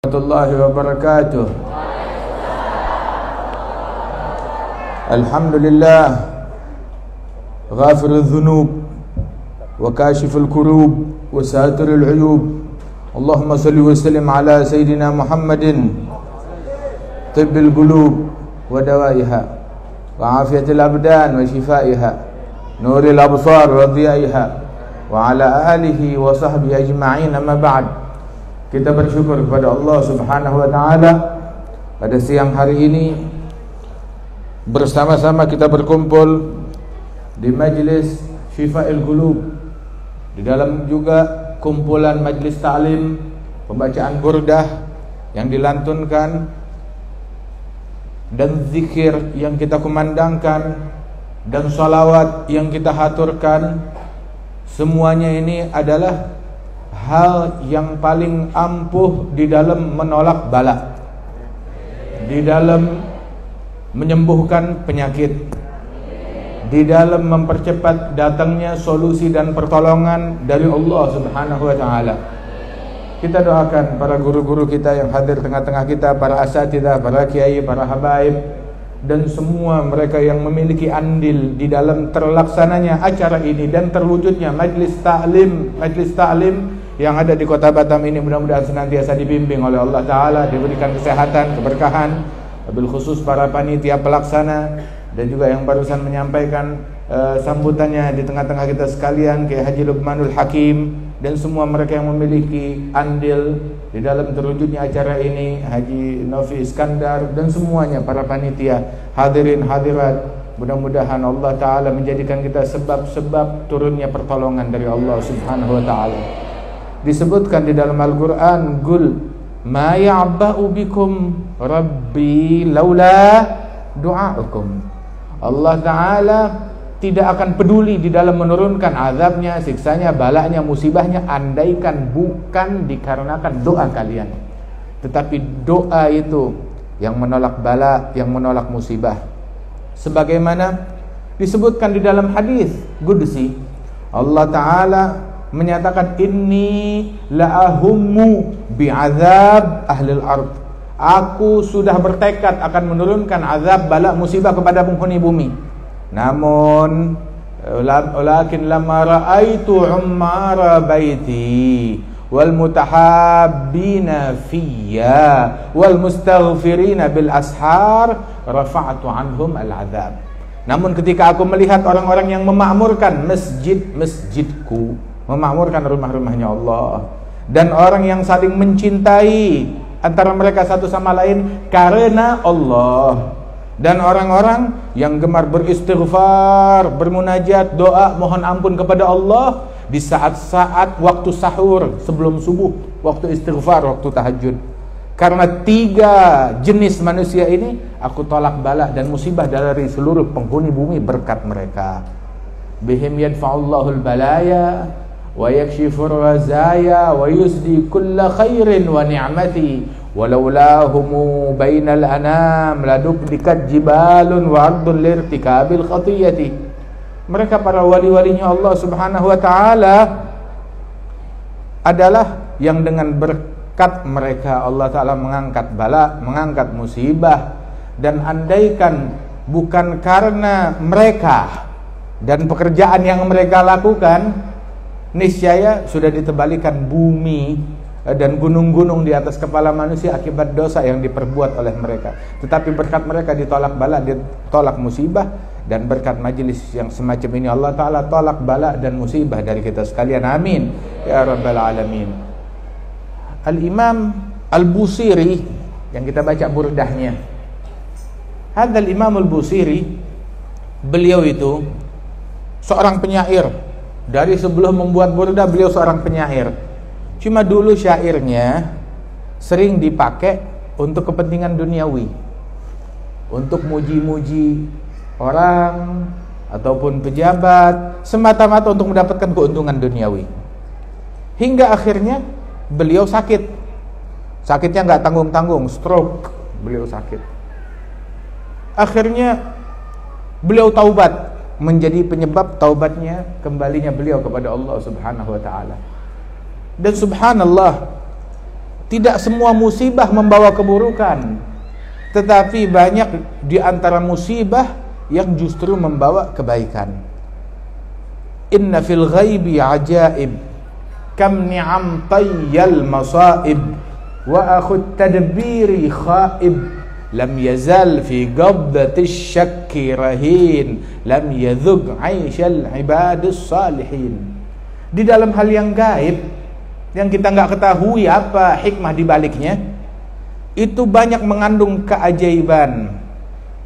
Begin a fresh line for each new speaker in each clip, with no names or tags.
warahmatullahi wabarakatuh. Alhamdulillah ghafirul dhunub wa kashiful kurub wa satirul uyub. Allahumma salli wa sallim ala sayyidina Muhammadin tibbil qulub wa dawaiha wa afiyatil abdan wa shifaiha nuril absar wa dhiyaiha wa ala alihi wa sahbihi ajma'in. Amma ba'd. Kita bersyukur kepada Allah Subhanahu wa taala pada siang hari ini bersama-sama kita berkumpul di Majlis Syifail Qulub, di dalam juga kumpulan majlis ta'lim, pembacaan burdah yang dilantunkan dan zikir yang kita kumandangkan dan salawat yang kita haturkan. Semuanya ini adalah hal yang paling ampuh di dalam menolak bala, di dalam menyembuhkan penyakit, di dalam mempercepat datangnya solusi dan pertolongan dari Allah Subhanahu wa taala. Kita doakan para guru-guru kita yang hadir tengah-tengah kita, para asatidzah, para kiai, para habaib, dan semua mereka yang memiliki andil di dalam terlaksananya acara ini dan terwujudnya majlis ta'lim yang ada di Kota Batam ini. Mudah-mudahan senantiasa dibimbing oleh Allah Ta'ala, diberikan kesehatan, keberkahan, wabil khusus para panitia pelaksana dan juga yang barusan menyampaikan sambutannya di tengah-tengah kita sekalian, Kiai Haji Luqmanul Hakim, dan semua mereka yang memiliki andil di dalam terwujudnya acara ini, Haji Novi Iskandar, dan semuanya para panitia, hadirin hadirat. Mudah-mudahan Allah Ta'ala menjadikan kita sebab-sebab turunnya pertolongan dari Allah Subhanahu wa Ta'ala. Disebutkan di dalam Al-Quran, Qul ma ya'ba'u bikum Rabbi laula du'a'ukum. Allah Ta'ala tidak akan peduli di dalam menurunkan azabnya, siksanya, balanya, musibahnya, andaikan bukan dikarenakan doa kalian. Tetapi doa itu yang menolak bala, yang menolak musibah. Sebagaimana disebutkan di dalam hadis qudsi, Allah Ta'ala menyatakan, inni la'ahummu bi'azab ahlil ard. Aku sudah bertekad akan menurunkan azab, bala, musibah kepada penghuni bumi. Namun walakin lamma ra'aitu ummara baiti wal mutahabbina fiyya wal mustaghfirina bil ashar rafa'tu anhum al azab. Namun ketika aku melihat orang-orang yang memakmurkan masjidku, memakmurkan rumah-rumahnya Allah, dan orang yang saling mencintai antara mereka satu sama lain karena Allah, dan orang-orang yang gemar beristighfar, bermunajat, doa, mohon ampun kepada Allah di saat-saat waktu sahur, sebelum subuh, waktu istighfar, waktu tahajud. Karena 3 jenis manusia ini aku tolak bala dan musibah dari seluruh penghuni bumi berkat mereka. Bihim yadfa'ullahul balaya wa yakshifur razaya wa yusdi kulla khairin wa ni'mati walaulahu bainal anam ladubdikat jibalun wa ardun lirtikabil khatiyati. Mereka para wali-walinya Allah Subhanahu wa ta'ala adalah yang dengan berkat mereka Allah Ta'ala mengangkat bala, mengangkat musibah. Dan andaikan bukan karena mereka dan pekerjaan yang mereka lakukan, niscaya sudah ditebalikan bumi dan gunung-gunung di atas kepala manusia akibat dosa yang diperbuat oleh mereka. Tetapi berkat mereka ditolak bala, ditolak musibah, dan berkat majelis yang semacam ini Allah Ta'ala tolak bala dan musibah dari kita sekalian. Amin ya rabbal alamin. Al-Imam Al-Busiri yang kita baca burdahnya, Hadzal Imam Al-Busiri, beliau itu seorang penyair. Dari sebelum membuat burdah beliau seorang penyair. Cuma dulu syairnya sering dipakai untuk kepentingan duniawi, untuk muji-muji orang ataupun pejabat, semata-mata untuk mendapatkan keuntungan duniawi. Hingga akhirnya beliau sakit. Sakitnya nggak tanggung-tanggung, stroke, beliau sakit. Akhirnya beliau taubat, menjadi penyebab taubatnya, kembalinya beliau kepada Allah Subhanahu wa taala. Dan subhanallah, Tidak semua musibah membawa keburukan, tetapi banyak di antara musibah yang justru membawa kebaikan. Inna fil ghaibi ajaib, kam ni'am tayyal masaib, wa akhut tadbiri khaib, lam yazal fi qabdatish syakki rahin, lam yadhug 'aishal ibadus salihin. Di dalam hal yang gaib, yang kita nggak ketahui apa hikmah di baliknya, itu banyak mengandung keajaiban.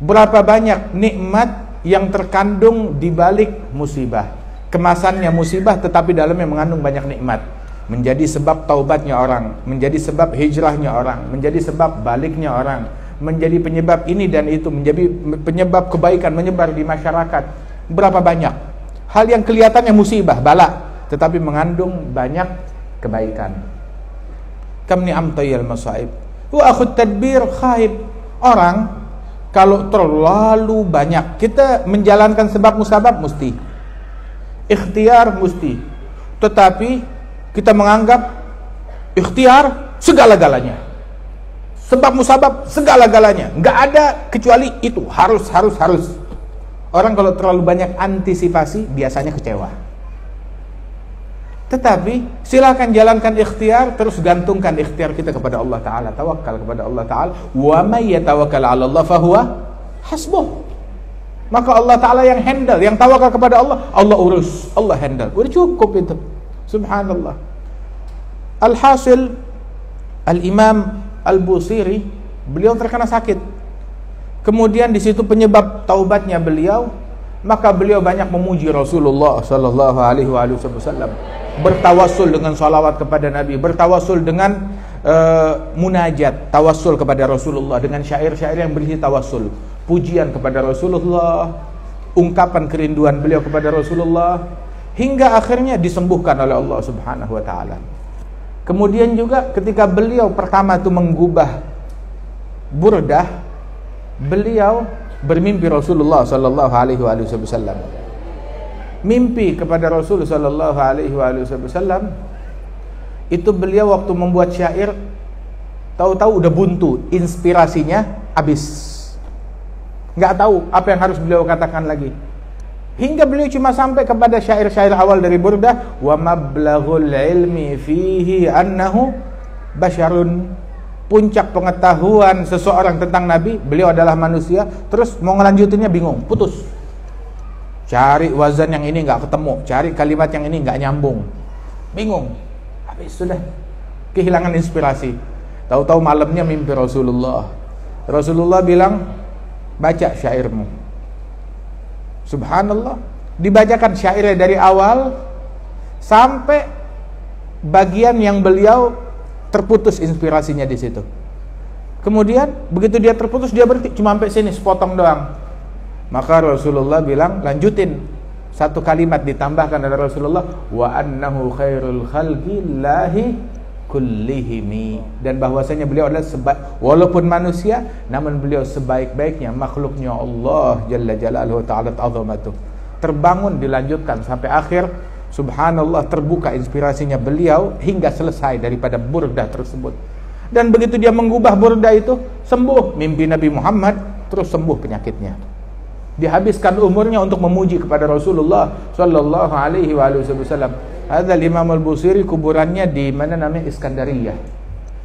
Berapa banyak nikmat yang terkandung di balik musibah. Kemasannya musibah tetapi dalamnya mengandung banyak nikmat. Menjadi sebab taubatnya orang, menjadi sebab hijrahnya orang, menjadi sebab baliknya orang, menjadi penyebab ini dan itu, menjadi penyebab kebaikan menyebar di masyarakat. Berapa banyak hal yang kelihatannya musibah, bala, tetapi mengandung banyak kebaikan. Kam ni'am tayyal masaib wa akhut tadbir khaib. Orang kalau terlalu banyak, kita menjalankan sebab musabab mesti, ikhtiar mesti, tetapi kita menganggap ikhtiar segala-galanya, sebab musabab segala-galanya, nggak ada kecuali itu, harus. Orang kalau terlalu banyak antisipasi biasanya kecewa. Tetapi silakan jalankan ikhtiar, terus gantungkan ikhtiar kita kepada Allah Ta'ala, tawakal kepada Allah Ta'ala. Wa may yatawakkal 'ala Allah fahuwa hasbuh. Maka Allah Ta'ala yang handle, yang tawakal kepada Allah, Allah urus, Allah handle. Udah cukup itu. Subhanallah. Alhasil, Al-Imam Al-Busiri, beliau terkena sakit. Kemudian di situ penyebab taubatnya beliau, maka beliau banyak memuji Rasulullah sallallahu alaihi wasallam, bertawassul dengan salawat kepada Nabi, bertawassul dengan munajat, tawassul kepada Rasulullah dengan syair-syair yang berisi tawassul, pujian kepada Rasulullah, ungkapan kerinduan beliau kepada Rasulullah, hingga akhirnya disembuhkan oleh Allah Subhanahu wa taala. Kemudian juga ketika beliau pertama itu menggubah burdah, beliau bermimpi Rasulullah sallallahu alaihi wasallam. Mimpi kepada Rasul sallallahu alaihi wasallam itu beliau waktu membuat syair, tahu-tahu udah buntu, inspirasinya habis, nggak tahu apa yang harus beliau katakan lagi, hingga beliau cuma sampai kepada syair-syair awal dari burdah, wa mablaghul ilmi fihi annahu basyarun. Puncak pengetahuan seseorang tentang Nabi, beliau adalah manusia. Terus mau ngelanjutinnya bingung, putus. Cari wazan yang ini nggak ketemu, cari kalimat yang ini nggak nyambung, bingung. Habis sudah kehilangan inspirasi. Tahu-tahu malamnya mimpi Rasulullah. Rasulullah bilang, baca syairmu. Subhanallah, dibacakan syairnya dari awal sampai bagian yang beliau terputus inspirasinya di situ. Kemudian begitu dia terputus, dia berhenti, cuma sampai sini, sepotong doang. Maka Rasulullah bilang, lanjutin. Satu kalimat ditambahkan dari Rasulullah, wa annahu khairul khalqillahi kullihimi. Dan bahwasanya beliau adalah walaupun manusia, namun beliau sebaik-baiknya makhluknya Allah Jalla Jalaluhu Ta'ala Ta'zamatuh. Terbangun, dilanjutkan sampai akhir. Subhanallah, terbuka inspirasinya beliau hingga selesai daripada burdah tersebut. Dan begitu dia mengubah burdah itu, sembuh mimpi Nabi Muhammad, terus sembuh penyakitnya. Dihabiskan umurnya untuk memuji kepada Rasulullah sallallahu alaihi wasallam. Ada Imam Al-Busiri, kuburannya di mana namanya Iskandariyah.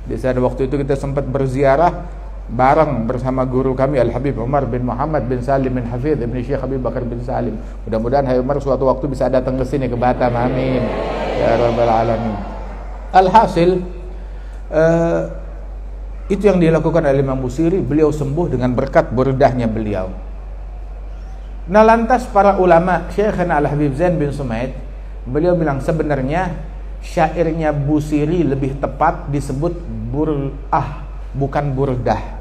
Di sana waktu itu kita sempat berziarah bareng bersama guru kami Al-Habib Umar bin Muhammad bin Salim bin Hafidh Ibn Syekh Habib Bakar bin Salim. Mudah-mudahan Hai Umar suatu waktu bisa datang ke sini, ke Batam, amin ya rabbal alamin. Alhasil, itu yang dilakukan oleh Imam Busiri. Beliau sembuh dengan berkat burdahnya beliau. Nah lantas para ulama, Syekhana Al-Habib Zain bin Sumaid, beliau bilang sebenarnya syairnya Busiri lebih tepat disebut bur'ah, bukan burdah.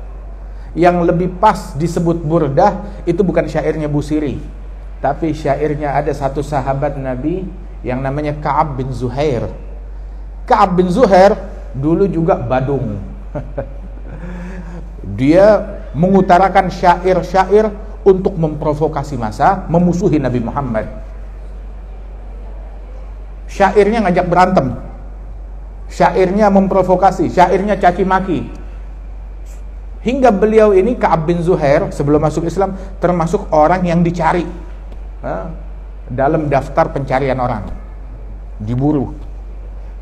Yang lebih pas disebut burdah itu bukan syairnya Busiri, tapi syairnya ada satu sahabat Nabi yang namanya Ka'ab bin Zuhair. Ka'ab bin Zuhair dulu juga badung. Dia mengutarakan syair-syair untuk memprovokasi massa, memusuhi Nabi Muhammad. Syairnya ngajak berantem. Syairnya memprovokasi, syairnya caci maki. Hingga beliau ini, Ka'ab bin Zuhair, sebelum masuk Islam, termasuk orang yang dicari dalam daftar pencarian orang, diburu.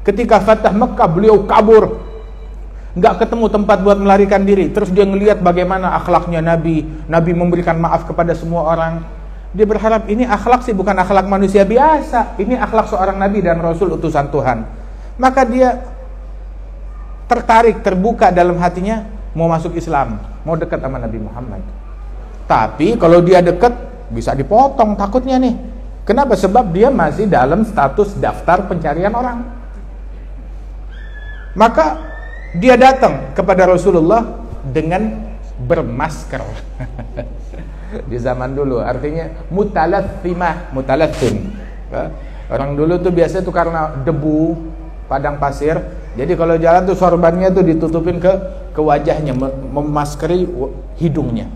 Ketika Fatah Mekah, beliau kabur, nggak ketemu tempat buat melarikan diri. Terus dia ngelihat bagaimana akhlaknya Nabi. Nabi memberikan maaf kepada semua orang. Dia berharap ini akhlak sih bukan akhlak manusia biasa, ini akhlak seorang Nabi dan Rasul utusan Tuhan. Maka dia tertarik, terbuka dalam hatinya, mau masuk Islam, mau dekat sama Nabi Muhammad. Tapi kalau dia dekat, bisa dipotong takutnya nih. Kenapa? Sebab dia masih dalam status daftar pencarian orang. Maka dia datang kepada Rasulullah dengan bermasker. Di zaman dulu artinya mutalathimah, mutalathim. Orang dulu tuh biasanya tuh karena debu padang pasir, jadi kalau jalan tuh sorbannya tuh ditutupin ke wajahnya, memaskeri hidungnya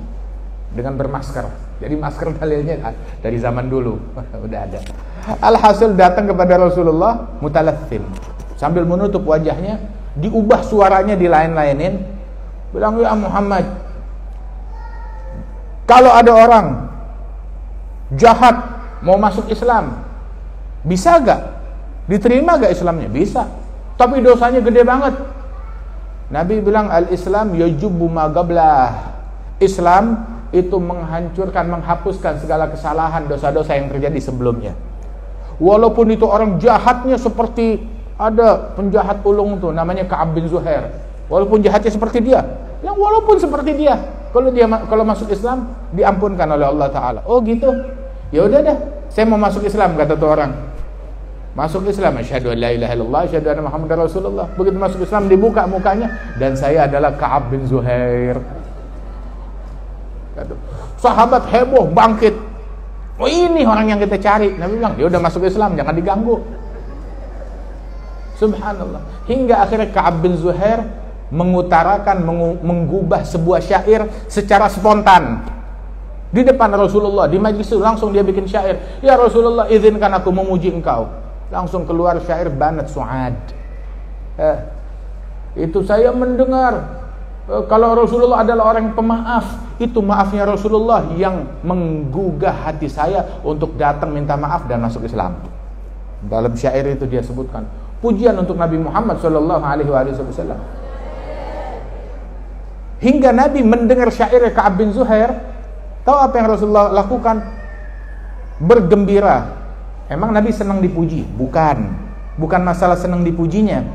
dengan bermasker. Jadi masker dalilnya dari zaman dulu udah ada. Alhasil datang kepada Rasulullah mutalathim, sambil menutup wajahnya, diubah suaranya, dilain-lainin, bilang, ya Muhammad, kalau ada orang jahat mau masuk Islam, bisa gak? Diterima gak Islamnya? Bisa, tapi dosanya gede banget. Nabi bilang, al-Islam yajubbu ma qablah. Islam itu menghancurkan, menghapuskan segala kesalahan, dosa-dosa yang terjadi sebelumnya. Walaupun itu orang jahatnya seperti, ada penjahat ulung tuh namanya Ka'ab bin Zuhair. Walaupun jahatnya seperti dia, yang walaupun seperti dia, kalau masuk Islam diampunkan oleh Allah Ta'ala. Oh gitu, ya udah dah, saya mau masuk Islam, kata tuh orang. Masuk Islam, asyhadu an la ilaha illallah, asyhadu anna Muhammadar Rasulullah. Begitu masuk Islam dibuka mukanya, dan saya adalah Ka'ab bin Zuhair. Sahabat heboh, bangkit. Oh ini orang yang kita cari. Nabi bilang, ya udah masuk Islam, jangan diganggu. Subhanallah. Hingga akhirnya Ka'ab bin Zuhair mengutarakan, menggubah sebuah syair secara spontan di depan Rasulullah. Di majlis itu langsung dia bikin syair, ya Rasulullah, izinkan aku memuji engkau. Langsung keluar syair Banat Su'ad. Itu saya mendengar kalau Rasulullah adalah orang pemaaf, itu maafnya Rasulullah yang menggugah hati saya untuk datang minta maaf dan masuk Islam. Dalam syair itu dia sebutkan pujian untuk Nabi Muhammad sallallahu alaihi wasallam. Hingga Nabi mendengar syair Ka'ab bin Zuhair, tahu apa yang Rasulullah lakukan? Bergembira. Emang Nabi senang dipuji? Bukan masalah senang dipujinya.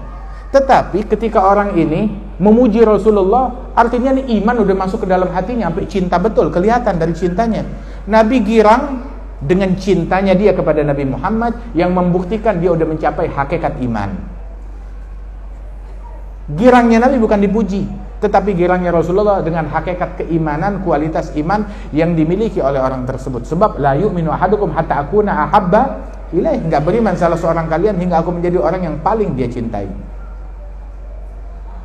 Tetapi ketika orang ini memuji Rasulullah, artinya nih iman udah masuk ke dalam hatinya, sampai cinta betul, kelihatan dari cintanya. Nabi girang dengan cintanya dia kepada Nabi Muhammad, yang membuktikan dia udah mencapai hakikat iman. Girangnya Nabi bukan dipuji, tetapi girangnya Rasulullah dengan hakikat keimanan, kualitas iman yang dimiliki oleh orang tersebut. Sebab la yu'minu ahadukum hatta akuna ahabba ilaih, enggak beriman salah seorang kalian hingga aku menjadi orang yang paling dia cintai.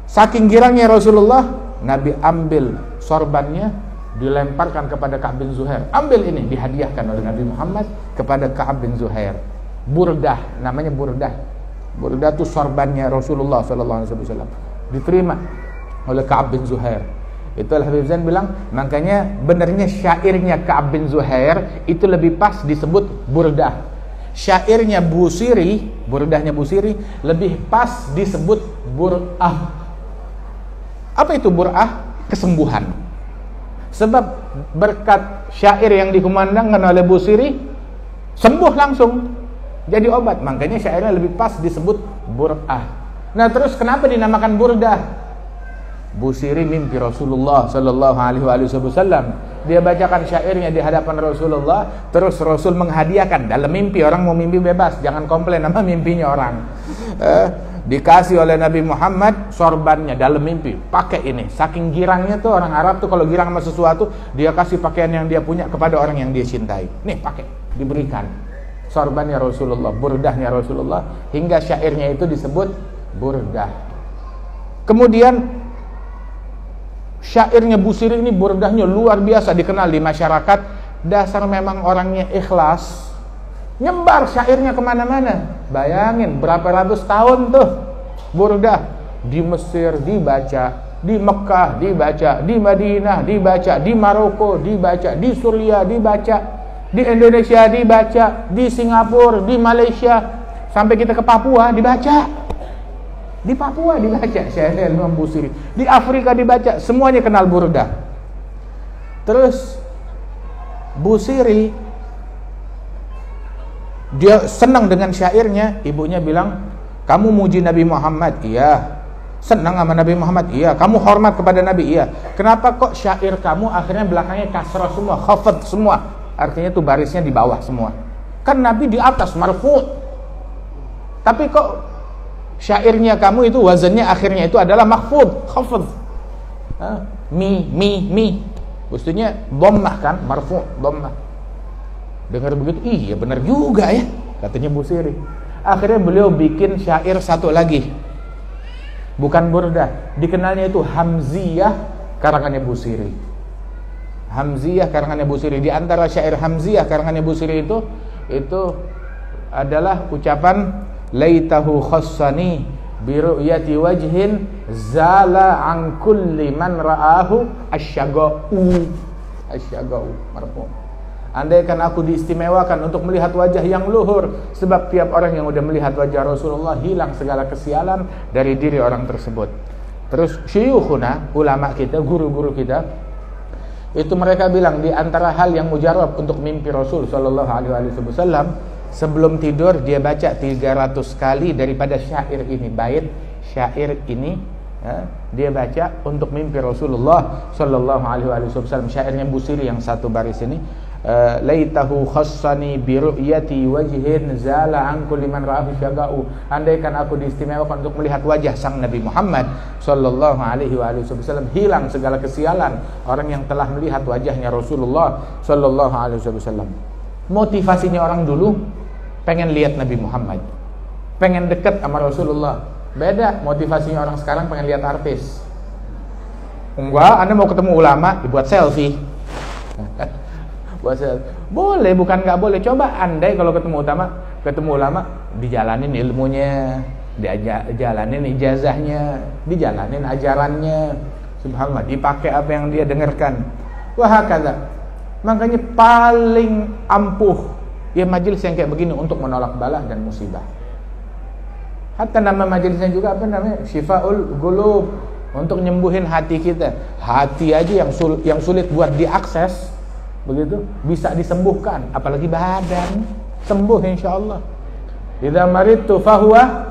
Saking girangnya Rasulullah, Nabi ambil sorbannya, dilemparkan kepada Ka'ab bin Zuhair. Ambil ini, dihadiahkan oleh Nabi Muhammad kepada Ka'ab bin Zuhair. Burdah, namanya burdah. Burdah itu sorbannya Rasulullah SAW. Diterima oleh Ka'ab bin Zuhair. Itu Al-Habib Zain bilang, makanya benarnya syairnya Ka'ab bin Zuhair itu lebih pas disebut burdah. Syairnya Busiri, burdahnya Busiri, lebih pas disebut bur'ah. Apa itu bur'ah? Kesembuhan. Sebab berkat syair yang dikumandangkan oleh Busiri, sembuh langsung, jadi obat. Makanya syairnya lebih pas disebut bur'ah. Nah terus kenapa dinamakan burdah? Busiri mimpi Rasulullah sallallahu alaihi wasallam. Dia bacakan syairnya di hadapan Rasulullah, terus Rasul menghadiahkan dalam mimpi. Orang mau mimpi bebas, jangan komplain sama mimpinya orang. Dikasih oleh Nabi Muhammad sorbannya dalam mimpi, pakai ini. Saking girangnya tuh orang Arab tuh, kalau girang sama sesuatu, dia kasih pakaian yang dia punya kepada orang yang dia cintai. Nih pakai, diberikan sorbannya Rasulullah, burdahnya Rasulullah, hingga syairnya itu disebut burdah. Kemudian syairnya Busiri ini, burdahnya luar biasa dikenal di masyarakat. Dasar memang orangnya ikhlas, nyebar syairnya kemana-mana. Bayangin berapa ratus tahun tuh Burdah di Mesir dibaca, di Mekah dibaca, di Madinah dibaca, di Maroko dibaca, di Suriah dibaca, di Indonesia dibaca, di Singapura, di Malaysia, sampai kita ke Papua dibaca. Di Papua dibaca Syair Imam Busiri, di Afrika dibaca, semuanya kenal Burdah. Terus Busiri dia senang dengan syairnya. Ibunya bilang, kamu muji Nabi Muhammad? Iya. Senang sama Nabi Muhammad? Iya. Kamu hormat kepada Nabi? Iya. Kenapa kok syair kamu akhirnya belakangnya kasrah semua, khafad semua? Artinya tuh barisnya di bawah semua. Kan Nabi di atas, marfu'. Tapi kok syairnya kamu itu wazannya akhirnya itu adalah mahfud, khafad. Mi. Mestinya dhammah kan, marfu', dhammah. Dengar begitu, iya benar juga ya, katanya Busiri. Akhirnya beliau bikin syair satu lagi. Bukan Burdah, dikenalnya itu Hamziyah karangannya Busiri. Hamziyah karangannya Busiri. Di antara syair Hamziyah karangannya Busiri itu adalah ucapan laitahu khassani bi ru'yati wajhin zala an kulli man ra'ahu asyaga'u marfu'. Andaikan aku diistimewakan untuk melihat wajah yang luhur, sebab tiap orang yang udah melihat wajah Rasulullah hilang segala kesialan dari diri orang tersebut. Terus syuyukhuna, ulama kita, guru-guru kita, itu mereka bilang di antara hal yang mujarab untuk mimpi Rasul sallallahu alaihi wasallam, sebelum tidur dia baca 300 kali daripada syair ini, bait syair ini ya, dia baca untuk mimpi Rasulullah sallallahu alaihi wasallam. Syairnya Busiri yang satu baris ini, laitahu khassani bi ru'yati wajhin zala an kulli man ra'ahu syaga'u. Andaikan aku diistimewakan untuk melihat wajah sang Nabi Muhammad sallallahu alaihi wasallam, hilang segala kesialan orang yang telah melihat wajahnya Rasulullah sallallahu alaihi wasallam. Motivasinya orang dulu pengen lihat Nabi Muhammad, pengen dekat sama Rasulullah. Beda motivasinya orang sekarang pengen lihat artis. Enggak, Anda mau ketemu ulama, dibuat selfie. Buat selfie. Boleh, bukan nggak boleh. Coba andai kalau ketemu ulama, dijalanin ilmunya, dijalanin ijazahnya, dijalanin ajarannya. Subhanallah, dipakai apa yang dia dengarkan. Wah, kata. Makanya paling ampuh ya majelis yang kayak begini untuk menolak bala dan musibah. Hatta nama majelisnya juga apa namanya? Syifaul Qulub, untuk nyembuhin hati kita. Hati aja yang sulit buat diakses, begitu, bisa disembuhkan, apalagi badan. Sembuh insyaallah. Idza maridtu fahuwa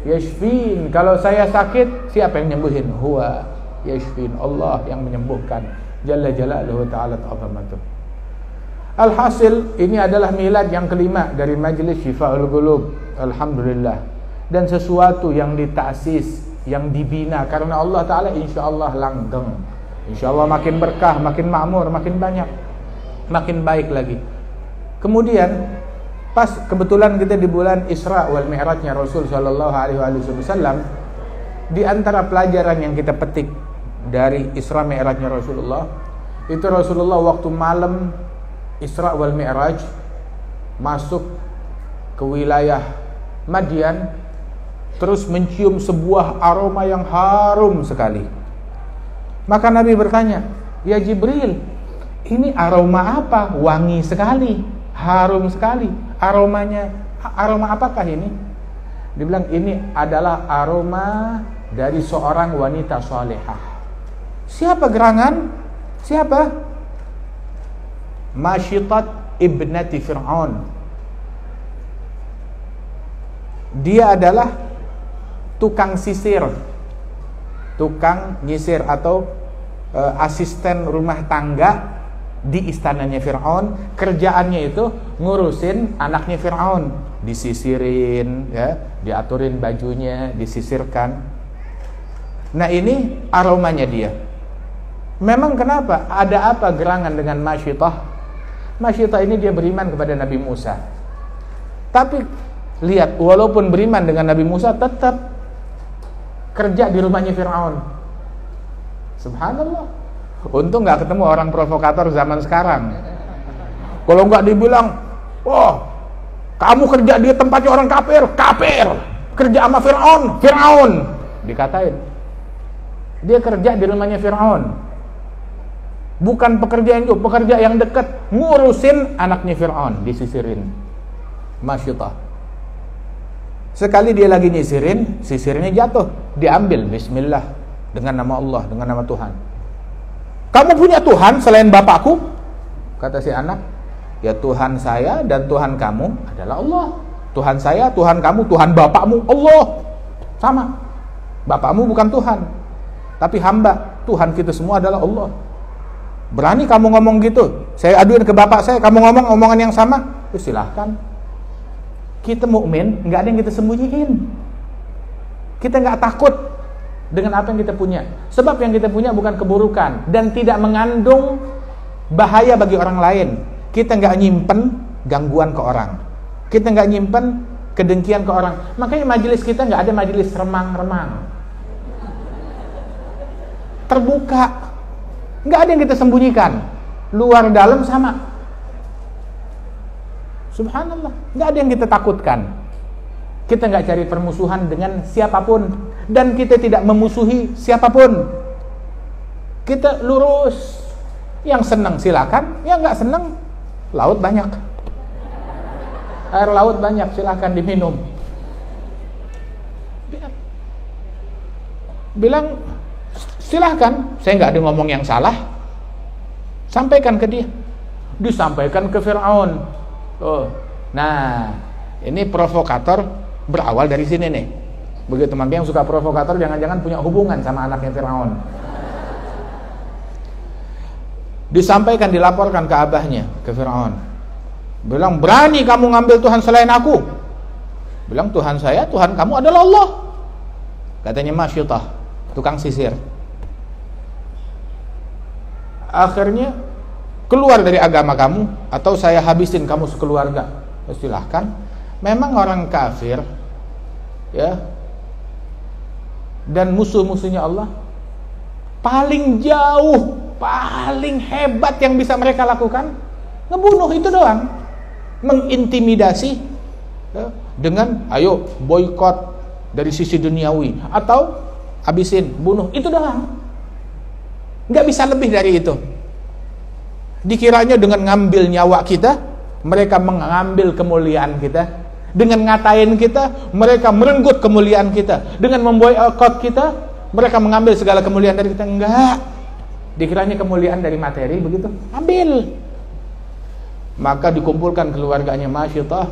yashfin. Kalau saya sakit, siapa yang nyembuhin? Huwa yashfin. Allah yang menyembuhkan. Jalla jalaluhu ta'ala ta'zamatuh. Alhasil, ini adalah milad yang kelima dari Majelis Syifaul Qulub. Alhamdulillah. Dan sesuatu yang ditaksis, yang dibina karena Allah Ta'ala, insyaallah langgeng. Insyaallah makin berkah, makin makmur, makin banyak, makin baik lagi. Kemudian pas kebetulan kita di bulan Isra wal Mi'rajnya Rasul sallallahu alaihi wasallam, di antara pelajaran yang kita petik dari Isra Mi'rajnya Rasulullah, itu Rasulullah waktu malam Isra wal Mi'raj masuk ke wilayah Madian, terus mencium sebuah aroma yang harum sekali. Maka Nabi bertanya, "Ya Jibril, ini aroma apa? Wangi sekali, harum sekali. Aromanya, aroma apakah ini?" Dia bilang, "Ini adalah aroma dari seorang wanita salihah." Siapa gerangan? Siapa? Masyitat ibnati Fir'aun. Dia adalah tukang sisir, tukang nyisir atau asisten rumah tangga di istananya Fir'aun. Kerjaannya itu ngurusin anaknya Fir'aun, disisirin ya, diaturin bajunya, disisirkan. Nah, ini aromanya dia. Memang kenapa? Ada apa gerangan dengan Masyitah? Masyitah ini dia beriman kepada Nabi Musa. Tapi lihat, walaupun beriman dengan Nabi Musa, tetap kerja di rumahnya Fir'aun. Subhanallah. Untung gak ketemu orang provokator zaman sekarang. Kalau gak dibilang, "Oh, kamu kerja di tempatnya orang kafir, kafir." kerja sama Fir'aun dikatain. Dia kerja di rumahnya Fir'aun. Bukan pekerja yang jauh, pekerja yang dekat, ngurusin anaknya Fir'aun, disisirin. Masyaallah. Sekali dia lagi nyisirin, sisirnya jatuh, diambil, bismillah, dengan nama Allah, dengan nama Tuhan. Kamu punya Tuhan selain bapakku? Kata si anak. Ya Tuhan saya dan Tuhan kamu adalah Allah. Tuhan saya, Tuhan kamu, Tuhan bapakmu Allah. Sama. Bapakmu bukan Tuhan, tapi hamba. Tuhan kita semua adalah Allah. Berani kamu ngomong gitu? Saya aduin ke bapak saya, kamu ngomong omongan yang sama? Ya silahkan. Kita mukmin, nggak ada yang kita sembunyiin. Kita nggak takut dengan apa yang kita punya. Sebab yang kita punya bukan keburukan dan tidak mengandung bahaya bagi orang lain. Kita nggak nyimpen gangguan ke orang. Kita nggak nyimpen kedengkian ke orang. Makanya majelis kita nggak ada majelis remang-remang. Terbuka, nggak ada yang kita sembunyikan. Luar dalam sama. Subhanallah, nggak ada yang kita takutkan. Kita nggak cari permusuhan dengan siapapun dan kita tidak memusuhi siapapun. Kita lurus. Yang senang silakan, yang nggak senang, laut banyak. Air laut banyak, silakan diminum. Bilang silahkan, saya nggak ada ngomong yang salah. Sampaikan ke dia. Disampaikan ke Fir'aun. Oh, nah ini provokator berawal dari sini nih. Begitu, makanya yang suka provokator jangan-jangan punya hubungan sama anaknya Fir'aun. Disampaikan, dilaporkan ke abahnya, ke Fir'aun. Bilang, berani kamu ngambil Tuhan selain aku? Bilang, Tuhan saya, Tuhan kamu adalah Allah. Katanya Masyitah, tukang sisir. Akhirnya keluar dari agama kamu atau saya habisin kamu sekeluarga. Silahkan. Memang orang kafir ya dan musuh-musuhnya Allah paling jauh, paling hebat yang bisa mereka lakukan ngebunuh, itu doang. Mengintimidasi ya, dengan ayo boykot dari sisi duniawi atau habisin, bunuh, itu doang. Nggak bisa lebih dari itu. Dikiranya dengan ngambil nyawa kita, mereka mengambil kemuliaan kita. Dengan ngatain kita, mereka merenggut kemuliaan kita. Dengan memboikot kita, mereka mengambil segala kemuliaan dari kita. Enggak. Dikiranya kemuliaan dari materi, begitu, ambil. Maka dikumpulkan keluarganya Masyitah,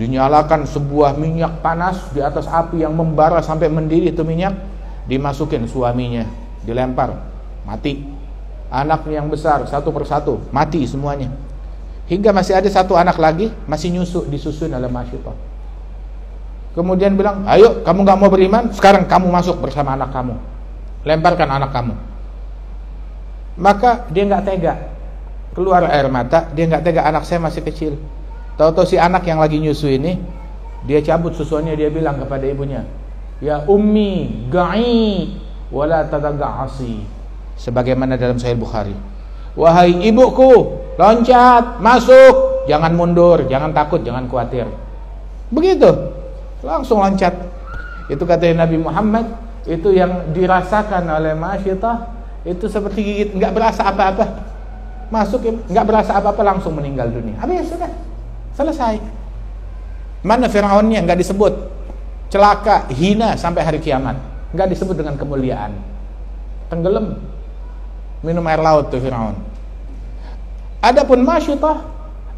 dinyalakan sebuah minyak panas di atas api yang membara sampai mendidih itu minyak, dimasukin suaminya, dilempar, mati. Anaknya yang besar satu persatu mati semuanya. Hingga masih ada satu anak lagi masih nyusu, disusun oleh Masyitah. Kemudian bilang, ayo kamu gak mau beriman, sekarang kamu masuk bersama anak kamu, lemparkan anak kamu. Maka dia gak tega, keluar air mata, dia gak tega, anak saya masih kecil. Tahu-tahu si anak yang lagi nyusu ini, dia cabut susuannya, dia bilang kepada ibunya, ya ummi ga'i wala tadaga'asi, sebagaimana dalam Sahih Bukhari, wahai ibuku, loncat, masuk, jangan mundur, jangan takut, jangan khawatir. Begitu, langsung loncat. Itu kata Nabi Muhammad, itu yang dirasakan oleh Masyitah, itu seperti gigit, nggak berasa apa-apa. Masuk, nggak berasa apa-apa, langsung meninggal dunia. Habis, sudah, selesai. Mana Fir'aunnya, nggak disebut. Celaka, hina sampai hari kiamat, nggak disebut dengan kemuliaan. Tenggelam, minum air laut tuh Fir'aun. Adapun Masyitah,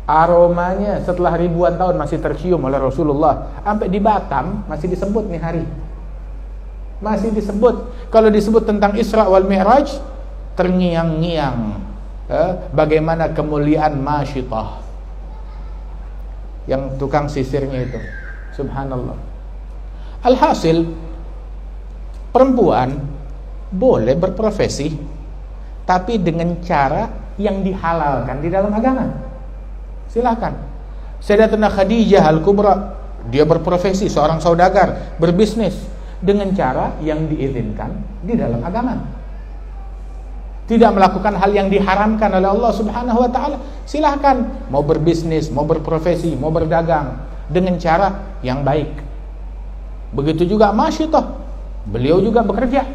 aromanya setelah ribuan tahun masih tercium oleh Rasulullah. Sampai di Batam masih disebut nih hari. Masih disebut. Kalau disebut tentang Isra wal Mi'raj, terngiang-ngiang bagaimana kemuliaan Masyitah, yang tukang sisirnya itu. Subhanallah. Alhasil, perempuan boleh berprofesi, tapi dengan cara yang dihalalkan di dalam agama. Silakan. Sayyidatina Khadijah Al-Kubra, dia berprofesi seorang saudagar, berbisnis dengan cara yang diizinkan di dalam agama. Tidak melakukan hal yang diharamkan oleh Allah Subhanahu wa taala. Silakan mau berbisnis, mau berprofesi, mau berdagang dengan cara yang baik. Begitu juga Masyitah, beliau juga bekerja.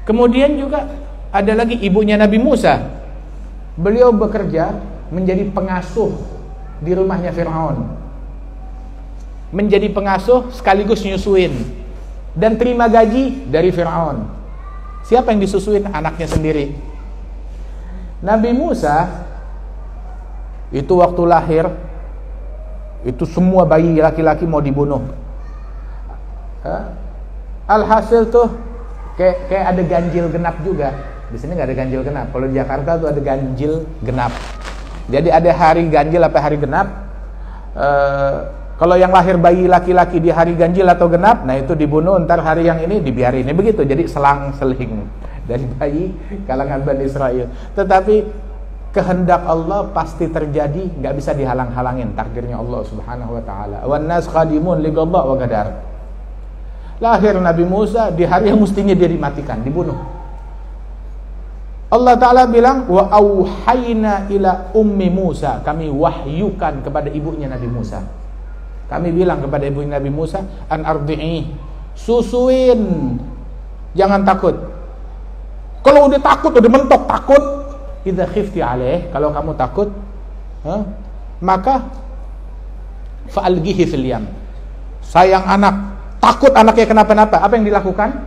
Kemudian juga ada lagi ibunya Nabi Musa, beliau bekerja menjadi pengasuh di rumahnya Fir'aun, menjadi pengasuh sekaligus nyusuin, dan terima gaji dari Fir'aun. Siapa yang disusuin? Anaknya sendiri. Nabi Musa itu waktu lahir, itu semua bayi laki-laki mau dibunuh. Alhasil tuh kayak ada ganjil genap juga. Di sini nggak ada ganjil genap. Kalau di Jakarta tuh ada ganjil genap. Jadi ada hari ganjil apa hari genap. Kalau yang lahir bayi laki-laki di hari ganjil atau genap, nah itu dibunuh. Ntar hari yang ini dibiarin. Begitu. Jadi selang-seling dari bayi kalangan Bani Israel. Tetapi kehendak Allah pasti terjadi, nggak bisa dihalang-halangin takdirnya Allah Subhanahu wa taala. Wan nas qadimun li qada wa qadar. Lahir Nabi Musa di hari yang mestinya dia dimatikan, dibunuh. Allah Ta'ala bilang, wa auhayna ila ummi Musa, kami wahyukan kepada ibunya Nabi Musa. Kami bilang kepada ibunya Nabi Musa, an ardi'i, susuin, jangan takut. Kalau udah takut, udah mentok takut, idza khifti alaih, kalau kamu takut, maka fa'algihi fil yam. Sayang anak, takut anaknya kenapa-napa, apa yang dilakukan?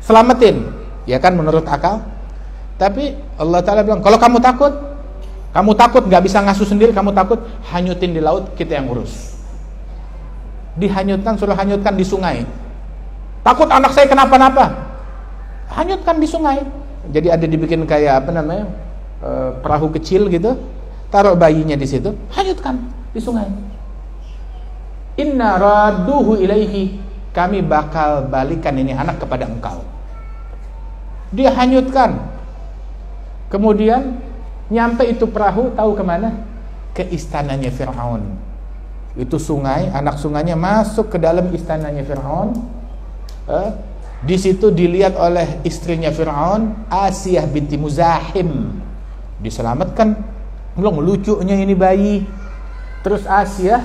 Selamatin, ya kan, menurut akal. Tapi Allah Ta'ala bilang, kalau kamu takut nggak bisa ngasuh sendiri, kamu takut, hanyutin di laut, kita yang urus. Dihanyutkan, suruh hanyutkan di sungai. Takut anak saya kenapa-napa, hanyutkan di sungai. Jadi ada dibikin kayak apa namanya, perahu kecil gitu, taruh bayinya di situ, hanyutkan di sungai. Inna raduhu ilaihi, kami bakal balikan ini anak kepada engkau. Dia hanyutkan. Kemudian nyampe itu perahu, tahu kemana? Ke istananya Fir'aun. Itu sungai, anak sungainya masuk ke dalam istananya Fir'aun. Di situ dilihat oleh istrinya Fir'aun, Asiyah binti Muzahim. Diselamatkan. Belum lucunya ini bayi. Terus Asiyah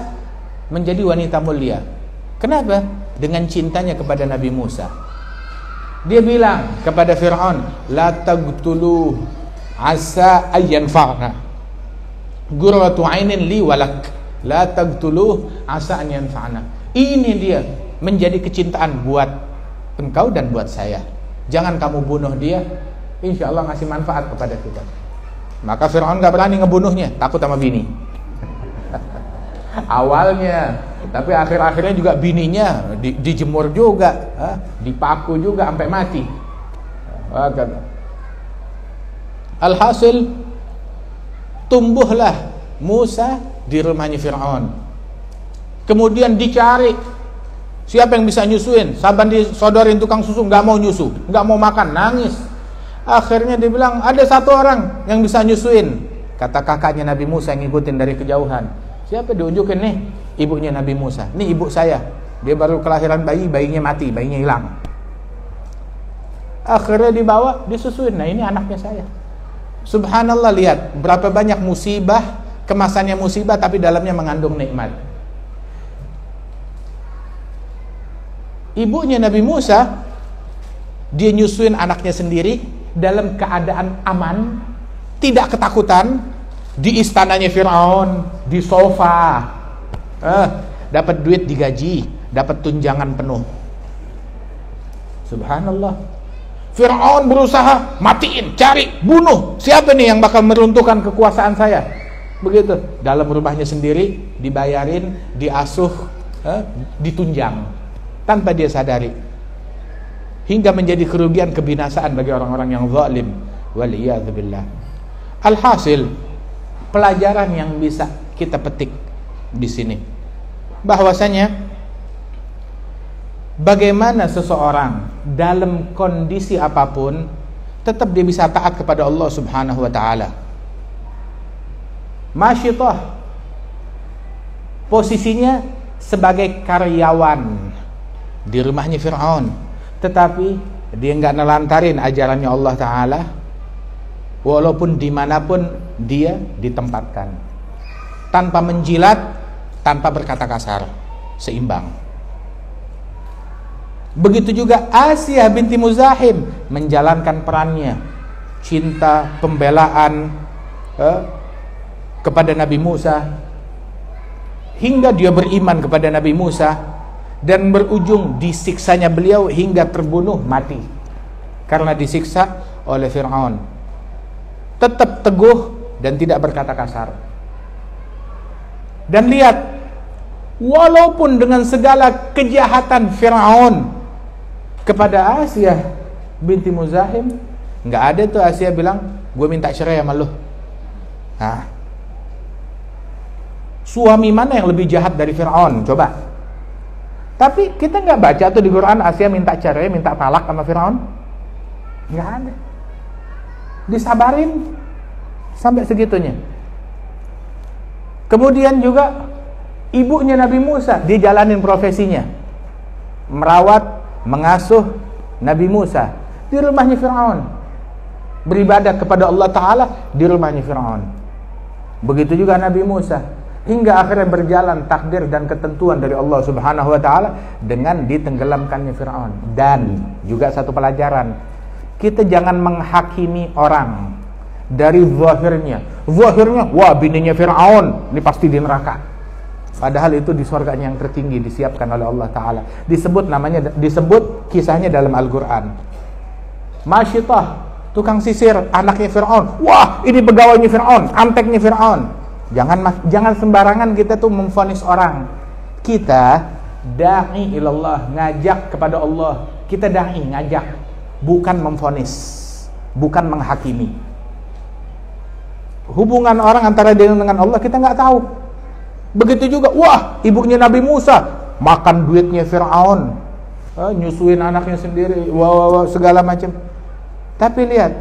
menjadi wanita mulia. Kenapa? Dengan cintanya kepada Nabi Musa. Dia bilang kepada Fir'aun, la taqtulu asa ayyanfa'na, gurratu 'ainin li walak, la taqtulu asa ayyanfa'na. Ini dia menjadi kecintaan buat engkau dan buat saya. Jangan kamu bunuh dia, insya Allah ngasih manfaat kepada kita. Maka Fir'aun gak berani ngebunuhnya, takut sama bini. Awalnya, tapi akhir-akhirnya juga bininya dijemur juga, dipaku juga sampai mati. Alhasil tumbuhlah Musa di rumahnya Fir'aun. Kemudian dicari siapa yang bisa nyusuin. Saban disodorin tukang susu, nggak mau nyusu, nggak mau makan, nangis. Akhirnya dia bilang ada satu orang yang bisa nyusuin. Kata kakaknya Nabi Musa yang ngikutin dari kejauhan. Siapa? Diunjukin nih ibunya Nabi Musa. Nih ibu saya. Dia baru kelahiran bayi, bayinya mati, bayinya hilang. Akhirnya dibawa, disusuin. Nah ini anaknya saya. Subhanallah, lihat berapa banyak musibah, kemasannya musibah tapi dalamnya mengandung nikmat. Ibunya Nabi Musa, dia nyusuin anaknya sendiri dalam keadaan aman, tidak ketakutan, di istananya Fir'aun, di sofa, dapat duit digaji, dapat tunjangan penuh. Subhanallah. Fir'aun berusaha matiin, cari, bunuh. Siapa nih yang bakal meruntuhkan kekuasaan saya? Begitu. Dalam rumahnya sendiri dibayarin, diasuh, ditunjang tanpa dia sadari. Hingga menjadi kerugian, kebinasaan bagi orang-orang yang zalim. Waliyadzubillah. Alhasil, pelajaran yang bisa kita petik di sini, bahwasanya bagaimana seseorang dalam kondisi apapun tetap dia bisa taat kepada Allah Subhanahu wa taala. Masyitah posisinya sebagai karyawan di rumahnya Fir'aun, tetapi dia nggak nelantarin ajarannya Allah Ta'ala walaupun dimanapun dia ditempatkan, tanpa menjilat, tanpa berkata kasar, seimbang. Begitu juga Asia binti Muzahim menjalankan perannya, cinta, pembelaan kepada Nabi Musa, hingga dia beriman kepada Nabi Musa, dan berujung disiksanya beliau hingga terbunuh mati karena disiksa oleh Fir'aun. Tetap teguh dan tidak berkata kasar. Dan lihat, walaupun dengan segala kejahatan Fir'aun kepada Asia binti Muzahim, nggak ada tuh Asia bilang, gue minta cerai sama lu. Nah, suami mana yang lebih jahat dari Fir'aun? Coba. Tapi kita nggak baca tuh di Quran Asia minta cerai, minta talak sama Fir'aun. Nggak ada. Disabarin sampai segitunya. Kemudian juga ibunya Nabi Musa, dia jalanin profesinya, merawat, mengasuh Nabi Musa di rumahnya Fir'aun, beribadah kepada Allah Ta'ala di rumahnya Fir'aun. Begitu juga Nabi Musa, hingga akhirnya berjalan takdir dan ketentuan dari Allah Subhanahu wa Ta'ala dengan ditenggelamkannya Fir'aun. Dan juga satu pelajaran, kita jangan menghakimi orang dari zahirnya. Zahirnya, wah bininya Fir'aun, ini pasti di neraka. Padahal itu di surganya yang tertinggi disiapkan oleh Allah Ta'ala. Disebut kisahnya dalam Al-Quran. Masyitah, tukang sisir, anaknya Fir'aun. Wah, ini pegawainya Fir'aun, anteknya Fir'aun. Jangan sembarangan kita tuh memvonis orang. Kita da'i ilallah, ngajak kepada Allah. Kita da'i, ngajak, bukan memvonis, bukan menghakimi. Hubungan orang antara dia dengan Allah kita nggak tahu. Begitu juga, wah ibunya Nabi Musa makan duitnya Fir'aun, nyusuin anaknya sendiri, wah segala macam. Tapi lihat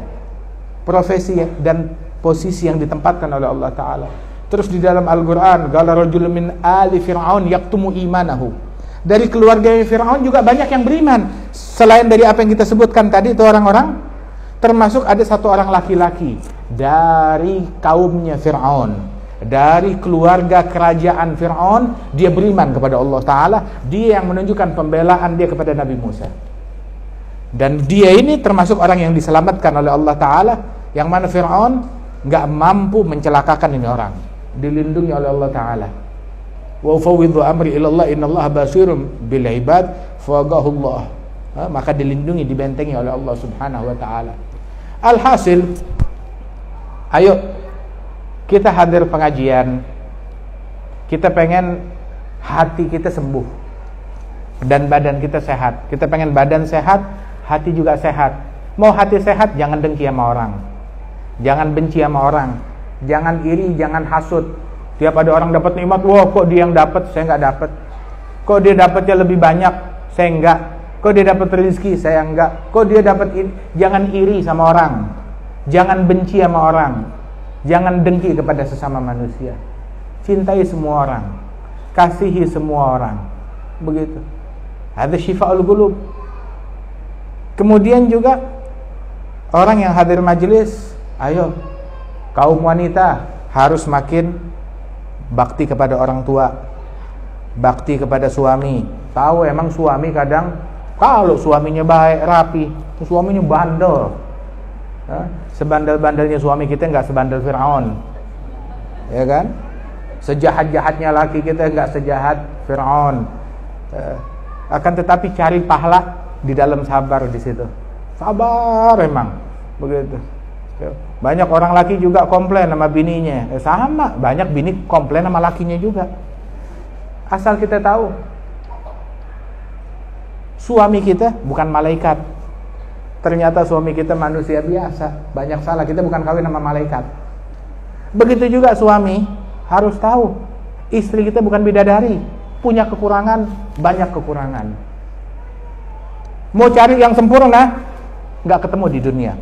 profesi dan posisi yang ditempatkan oleh Allah Ta'ala. Terus di dalam Al-Quran, qala rajulun min ali Fir'aun yaktumu imanahu. Dari keluarga Fir'aun juga banyak yang beriman. Selain dari apa yang kita sebutkan tadi itu orang-orang, termasuk ada satu orang laki-laki dari kaumnya Fir'aun, dari keluarga kerajaan Fir'aun, dia beriman kepada Allah Ta'ala. Dia yang menunjukkan pembelaan dia kepada Nabi Musa. Dan dia ini termasuk orang yang diselamatkan oleh Allah Ta'ala, yang mana Fir'aun gak mampu mencelakakan ini orang, dilindungi oleh Allah Ta'ala. Wa ufawwidhu amri ilallah innallaha basirun bil ibad fawaqahullah. Maka dilindungi, dibentengi oleh Allah Subhanahu wa Ta'ala. Alhasil, ayo kita hadir pengajian, kita pengen hati kita sembuh dan badan kita sehat. Kita pengen badan sehat, hati juga sehat. Mau hati sehat, jangan dengki sama orang, jangan benci sama orang, jangan iri, jangan hasut. Tiap ada orang dapat nikmat, wah kok dia yang dapat, saya nggak dapat. Kok dia dapatnya lebih banyak, saya enggak. Kok dia dapat rezeki, saya enggak. Kok dia dapat ini. Jangan iri sama orang, jangan benci sama orang, jangan dengki kepada sesama manusia. Cintai semua orang, kasihi semua orang. Begitu. Ada syifa'ul qulub. Kemudian juga orang yang hadir majelis, ayo kaum wanita harus makin bakti kepada orang tua, bakti kepada suami. Tahu emang suami kadang kalau suaminya baik, rapi, suaminya bandel. Sebandel-bandelnya suami kita nggak sebandel Fir'aun, ya kan? Sejahat-jahatnya laki kita nggak sejahat Fir'aun. Akan tetapi cari pahala di dalam sabar di situ. Sabar emang, begitu. Banyak orang laki juga komplain sama bininya, sama banyak bini komplain sama lakinya juga. Asal kita tahu, suami kita bukan malaikat. Ternyata suami kita manusia biasa, banyak salah. Kita bukan kawin sama malaikat. Begitu juga suami harus tahu, istri kita bukan bidadari, punya kekurangan, banyak kekurangan. Mau cari yang sempurna, nggak ketemu di dunia.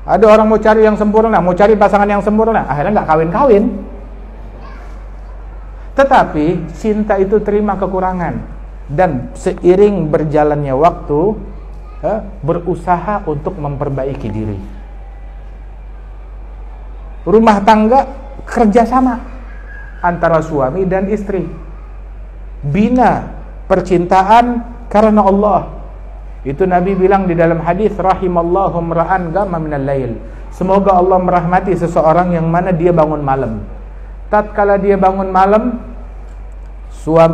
Ada orang mau cari yang sempurna, mau cari pasangan yang sempurna, akhirnya nggak kawin-kawin. Tetapi cinta itu terima kekurangan, dan seiring berjalannya waktu, berusaha untuk memperbaiki diri. Rumah tangga kerjasama antara suami dan istri, bina percintaan karena Allah, Itu Nabi bilang di dalam hadis, rahimallahu mra'an qama minal lail. Semoga Allah merahmati seseorang yang mana dia bangun malam. Tatkala dia bangun malam,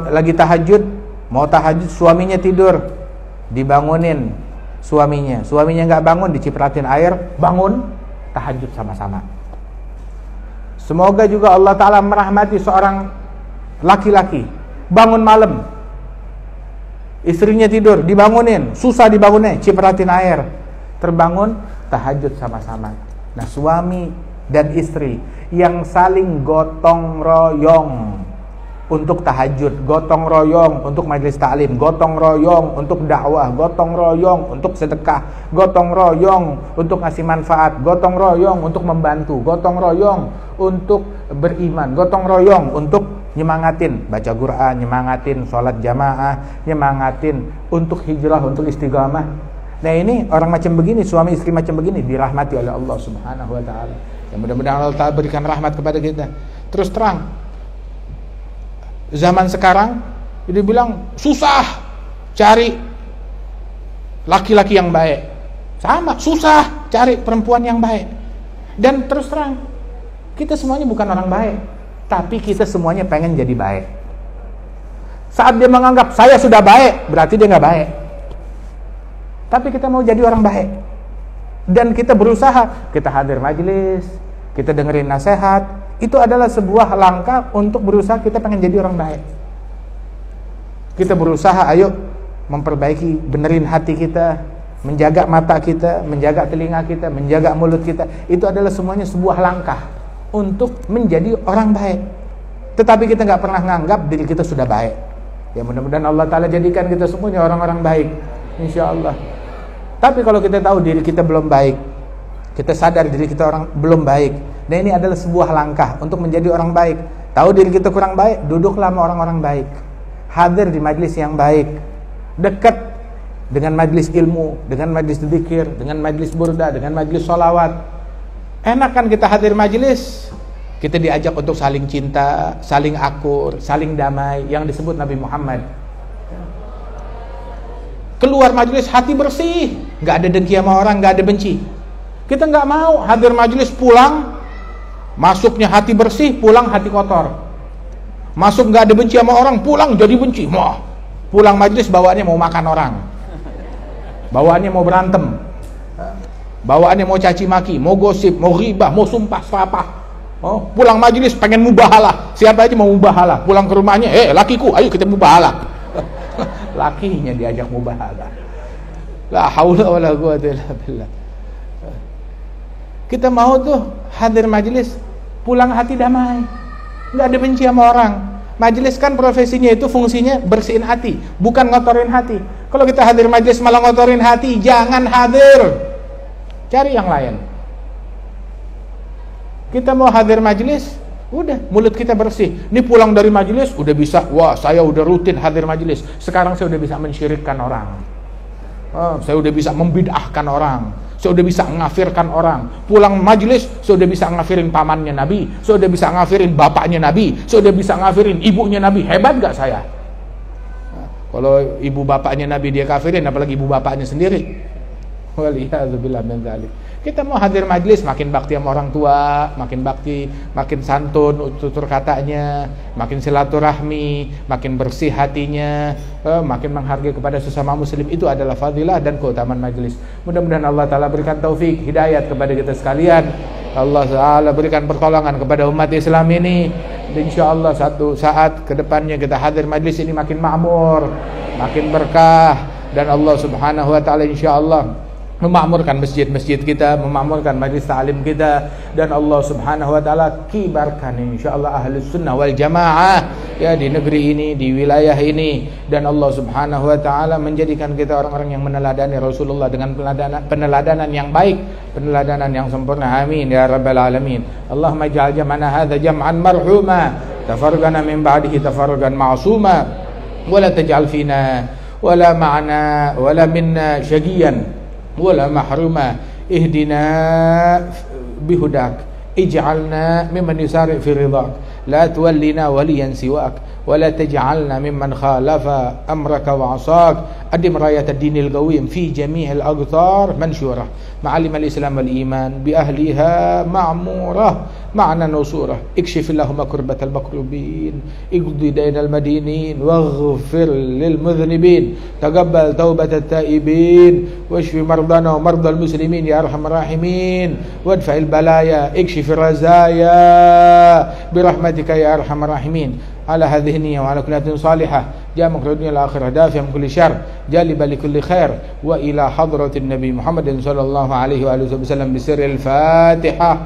lagi tahajud, mau tahajud, suaminya tidur, dibangunin suaminya. Suaminya nggak bangun, dicipratin air, bangun, tahajud sama-sama. Semoga juga Allah Ta'ala merahmati seorang laki-laki, bangun malam, istrinya tidur, dibangunin, susah dibangunnya, cipratin air, terbangun, tahajud sama-sama. Nah, suami dan istri yang saling gotong royong untuk tahajud, gotong royong untuk majelis taklim, gotong royong untuk dakwah, gotong royong untuk sedekah, gotong royong untuk ngasih manfaat, gotong royong untuk membantu, gotong royong untuk beriman, gotong royong untuk nyemangatin baca Quran, nyemangatin sholat jamaah, nyemangatin untuk hijrah, untuk istiqamah. Nah, ini orang macam begini, suami istri macam begini dirahmati oleh Allah Subhanahu wa taala. Ya, mudah-mudahan Allah Ta'ala berikan rahmat kepada kita. Terus terang, zaman sekarang dia bilang susah cari laki-laki yang baik. Sama, susah cari perempuan yang baik. Dan terus terang, kita semuanya bukan orang baik, tapi kita semuanya pengen jadi baik. Saat dia menganggap saya sudah baik, berarti dia nggak baik. Tapi kita mau jadi orang baik, dan kita berusaha, kita hadir majelis, kita dengerin nasihat. Itu adalah sebuah langkah untuk berusaha kita pengen jadi orang baik. Kita berusaha, ayo memperbaiki, benerin hati kita, menjaga mata kita, menjaga telinga kita, menjaga mulut kita. Itu adalah semuanya sebuah langkah untuk menjadi orang baik. Tetapi kita nggak pernah nganggap diri kita sudah baik. Ya, mudah-mudahan Allah Ta'ala jadikan kita semuanya orang-orang baik, insya Allah. Tapi kalau kita tahu diri kita belum baik, kita sadar diri kita belum baik, nah ini adalah sebuah langkah untuk menjadi orang baik. Tahu diri kita kurang baik, duduklah sama orang-orang baik, hadir di majlis yang baik, dekat dengan majlis ilmu, dengan majlis dzikir, dengan majlis burda, dengan majlis sholawat. Enak kan kita hadir majlis, kita diajak untuk saling cinta, saling akur, saling damai, yang disebut Nabi Muhammad. Keluar majlis hati bersih, nggak ada dengki sama orang, nggak ada benci. Kita nggak mau hadir majlis, pulang masuknya hati bersih, pulang hati kotor. Masuk nggak ada benci sama orang, pulang jadi benci. Wah, pulang majlis bawaannya mau makan orang, bawaannya mau berantem, bawaannya mau caci maki, mau gosip, mau ghibah, mau sumpah serapah. Oh, pulang majlis pengen mubahalah. Siapa aja mau mubahalah, pulang ke rumahnya, lakiku, ayo kita mubahalah. Lakinya diajak mubahalah. La haula wala quwwata illa billah. Kita mau tuh hadir majelis, pulang hati damai, nggak ada benci sama orang. Majelis kan profesinya itu, fungsinya bersihin hati, bukan ngotorin hati. Kalau kita hadir majelis malah ngotorin hati, jangan hadir, cari yang lain. Kita mau hadir majelis, udah mulut kita bersih. Ini pulang dari majelis udah bisa, wah saya udah rutin hadir majelis. Sekarang saya udah bisa mensyirikkan orang. Saya udah bisa membid'ahkan orang. Saya udah bisa ngafirkan orang. Pulang majelis, saya udah bisa ngafirin pamannya Nabi. Saya udah bisa ngafirin bapaknya Nabi. Saya udah bisa ngafirin ibunya Nabi. Hebat gak saya? Kalau ibu bapaknya Nabi dia kafirin, apalagi ibu bapaknya sendiri. Waliyadzubillah min dzalik. Kita mau hadir majelis, makin bakti sama orang tua, makin bakti, makin santun tutur katanya, makin silaturahmi, makin bersih hatinya, makin menghargai kepada sesama muslim. Itu adalah fadilah dan keutamaan majelis. Mudah-mudahan Allah Ta'ala berikan taufik, hidayat kepada kita sekalian. Allah Ta'ala berikan pertolongan kepada umat Islam ini. Dan insyaAllah satu saat kedepannya kita hadir majelis ini makin makmur, makin berkah. Dan Allah Subhanahu Wa Ta'ala insyaAllah memakmurkan masjid-masjid kita, memakmurkan majlis ta'lim kita, dan Allah Subhanahu wa taala kibarkan insyaallah Ahlus Sunnah wal Jamaah ya di negeri ini, di wilayah ini, dan Allah Subhanahu wa taala menjadikan kita orang-orang yang meneladani Rasulullah dengan peneladanan yang baik, peneladanan yang sempurna. Amin ya rabbal alamin. Allahumma ij'al jam'ana hadza jam'an marhuma, tafarraqana min ba'dihi tafarruqan ma'suma, wa la taj'al fina wala ma'ana wala minna syaqiyan wala mahruma, ihdina bihudak, ij'alna mimman yusari fi ridhak, la tuwallina waliyan siwak, ولا تجعلنا ممن خالف أمرك وعصاك. أدم راية الدين القويم في جميع الأقطار منشورة، معالم الإسلام والإيمان بأهلها معمورة معنا نصورة. اكشف اللهم كربة المكروبين، اقضي دين المدينين، واغفر للمذنبين، تقبل توبة التائبين، واشف مرضانا ومرضى المسلمين يا أرحم الراحمين، وادفع البلايا، اكشف الرزايا برحمتك يا أرحم الراحمين. على هذه النية وعلى كل نية صالحة جاء مكر الدنيا الآخرة دافع من كل شر جالبا لكل خير، وإلى حضرة النبي محمد صلى الله عليه وآله وسلم بسر الفاتحة.